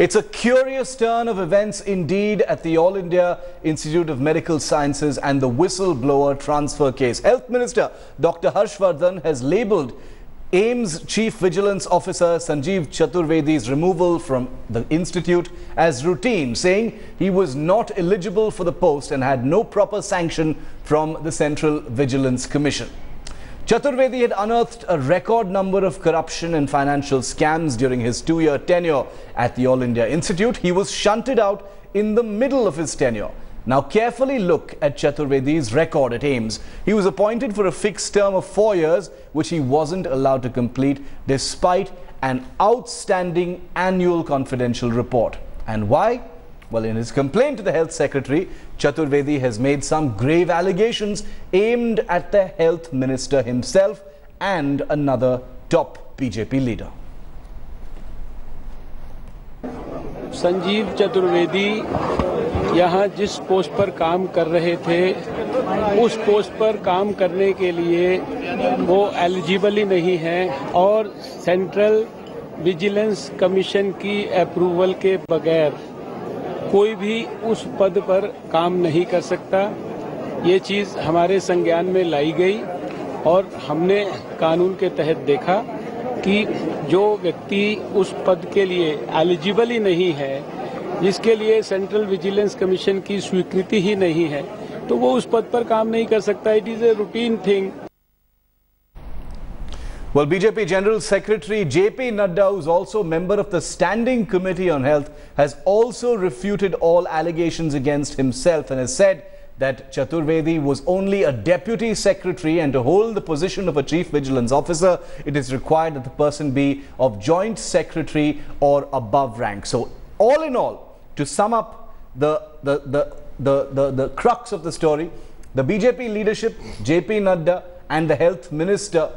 It's a curious turn of events indeed at the All India Institute of Medical Sciences and the whistleblower transfer case. Health Minister Dr. Harshvardhan has labelled AIIMS Chief Vigilance Officer Sanjeev Chaturvedi's removal from the institute as routine, saying he was not eligible for the post and had no proper sanction from the Central Vigilance Commission. Chaturvedi had unearthed a record number of corruption and financial scams during his 2-year tenure at the All India Institute. He was shunted out in the middle of his tenure. Now carefully look at Chaturvedi's record at AIIMS. He was appointed for a fixed term of 4 years, which he wasn't allowed to complete despite an outstanding annual confidential report. And why? Well, in his complaint to the Health Secretary, Chaturvedi has made some grave allegations aimed at the Health Minister himself and another top BJP leader. Sanjeev Chaturvedi यहाँ जिस post पर काम कर रहे थे उस post पर काम करने के लिए वो एलिजिबल ही नहीं है और सेंट्रल विजिलेंस कमीशन की अप्रूवल के बगैर कोई भी उस पद पर काम नहीं कर सकता। ये चीज़ हमारे संज्ञान में लाई गई और हमने कानून के तहत देखा कि जो व्यक्ति उस पद के लिए एलिजिबल ही नहीं है, जिसके लिए सेंट्रल विजिलेंस कमीशन की स्वीकृति ही नहीं है, तो वो उस पद पर काम नहीं कर सकता। It is a routine thing. Well, BJP General Secretary J.P. Nadda, who's also member of the Standing Committee on Health, has also refuted all allegations against himself and has said that Chaturvedi was only a deputy secretary, and to hold the position of a chief vigilance officer, it is required that the person be of joint secretary or above rank. So, all in all, to sum up the crux of the story, the BJP leadership, J.P. Nadda and the Health Minister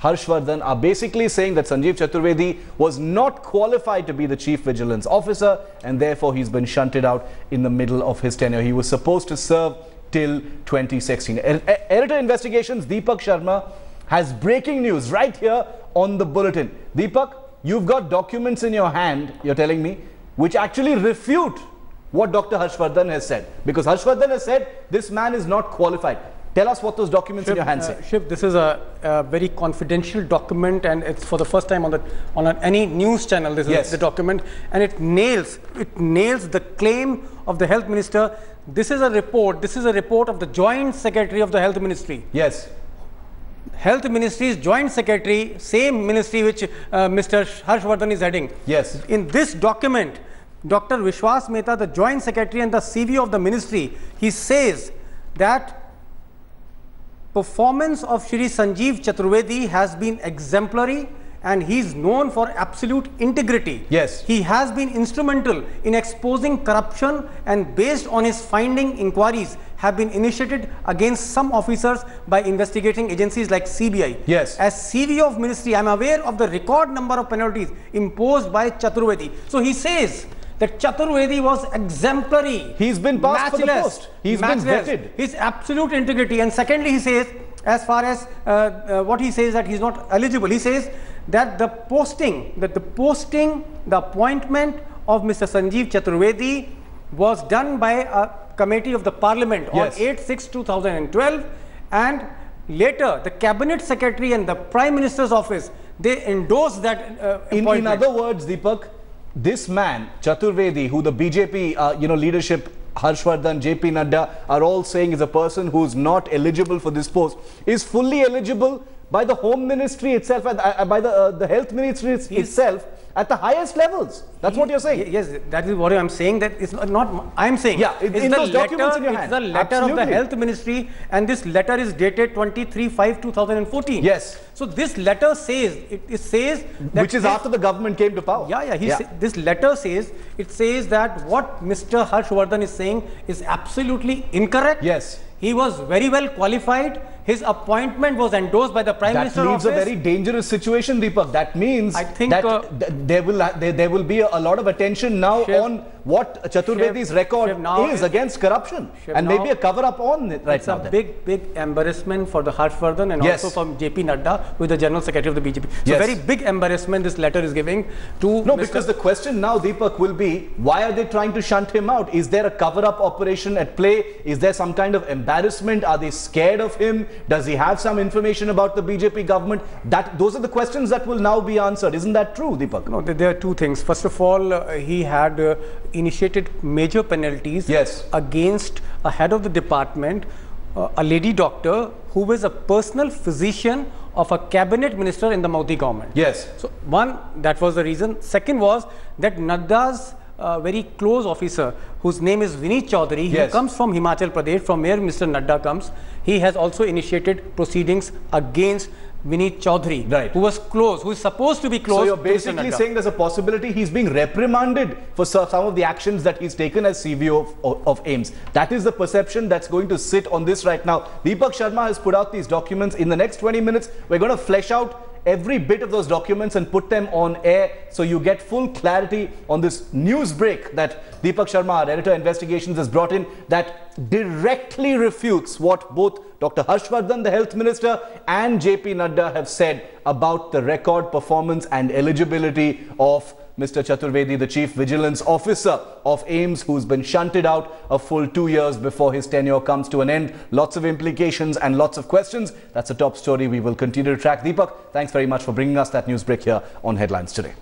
Harshvardhan are basically saying that Sanjeev Chaturvedi was not qualified to be the Chief Vigilance Officer and therefore he's been shunted out in the middle of his tenure. He was supposed to serve till 2016. Editor Investigations Deepak Sharma has breaking news right here on the bulletin. Deepak, you've got documents in your hand, you're telling me, which actually refute what Dr. Harshvardhan has said. Because Harshvardhan has said this man is not qualified. Tell us what those documents in your hand say. Shiv, this is a very confidential document, and it's for the first time on any news channel. This is the document, and it nails the claim of the Health Minister. This is a report. This is a report of the Joint Secretary of the Health Ministry. Yes. Health Ministry's Joint Secretary, same ministry which Mr. Harshvardhan is heading. Yes. In this document, Dr. Vishwas Mehta, the Joint Secretary and the CV of the ministry, he says that performance of Shri Sanjeev Chaturvedi has been exemplary and he is known for absolute integrity. Yes. He has been instrumental in exposing corruption, and based on his finding, inquiries have been initiated against some officers by investigating agencies like CBI. Yes. As CV of ministry, I am aware of the record number of penalties imposed by Chaturvedi. So he says that Chaturvedi was exemplary. He's been passed for the post. He's been vetted. His absolute integrity. And secondly, he says, as far as what he says, that he's not eligible. He says that the appointment of Mr. Sanjeev Chaturvedi was done by a committee of the Parliament on 8/6/2012, and later the Cabinet Secretary and the Prime Minister's office, they endorsed that appointment. In other words, Deepak, this man, Chaturvedi, who the BJP leadership, Harshvardhan, J.P. Nadda, are all saying is a person who is not eligible for this post, is fully eligible by the Home Ministry itself, by the Health Ministry itself, at the highest levels. That's what you're saying. Yes, that is what I'm saying. That is not. I'm saying. Yeah, in those documents in your hand. It's the letter of the Health Ministry, and this letter is dated 23/5/2014. Yes. So this letter says, it says that, which is after the government came to power. This letter says, it says that what Mr. Harshvardhan is saying is absolutely incorrect. Yes. He was very well qualified. his appointment was endorsed by the Prime Minister office. That leaves a very dangerous situation, Deepak. That means there will be a lot of attention now on what Chaturvedi's record is against corruption, and maybe a cover-up on it right now. It's a big embarrassment for the Harshvardhan and also from JP Nadda, who is the General Secretary of the BJP. So very big embarrassment this letter is giving to because the question now, Deepak, will be, why are they trying to shunt him out? Is there a cover-up operation at play? Is there some kind of embarrassment? Are they scared of him? Does he have some information about the BJP government? Those are the questions that will now be answered. Isn't that true, Deepak? No, there are two things. First of all, he had initiated major penalties against a head of the department, a lady doctor who was a personal physician of a cabinet minister in the Modi government. Yes. So one, that was the reason. Second was that Nadda's very close officer, whose name is Vineet Chaudhary, he comes from Himachal Pradesh, from where Mr. Nadda comes. He has also initiated proceedings against Vineet Chaudhary, who was close, who is supposed to be close. So you're basically saying there's a possibility he's being reprimanded for some of the actions that he's taken as CVO of AIIMS. That is the perception that's going to sit on this right now. Deepak Sharma has put out these documents. In the next 20 minutes, we're going to flesh out every bit of those documents and put them on air, so you get full clarity on this news break that Deepak Sharma, our editor investigations, has brought in, that directly refutes what both Dr. Harshvardhan, the health minister, and JP Nadda have said about the record performance and eligibility of Mr. Chaturvedi, the Chief Vigilance Officer of AIIMS, who's been shunted out a full 2 years before his tenure comes to an end. Lots of implications and lots of questions. That's a top story we will continue to track. Deepak, thanks very much for bringing us that news break here on Headlines Today.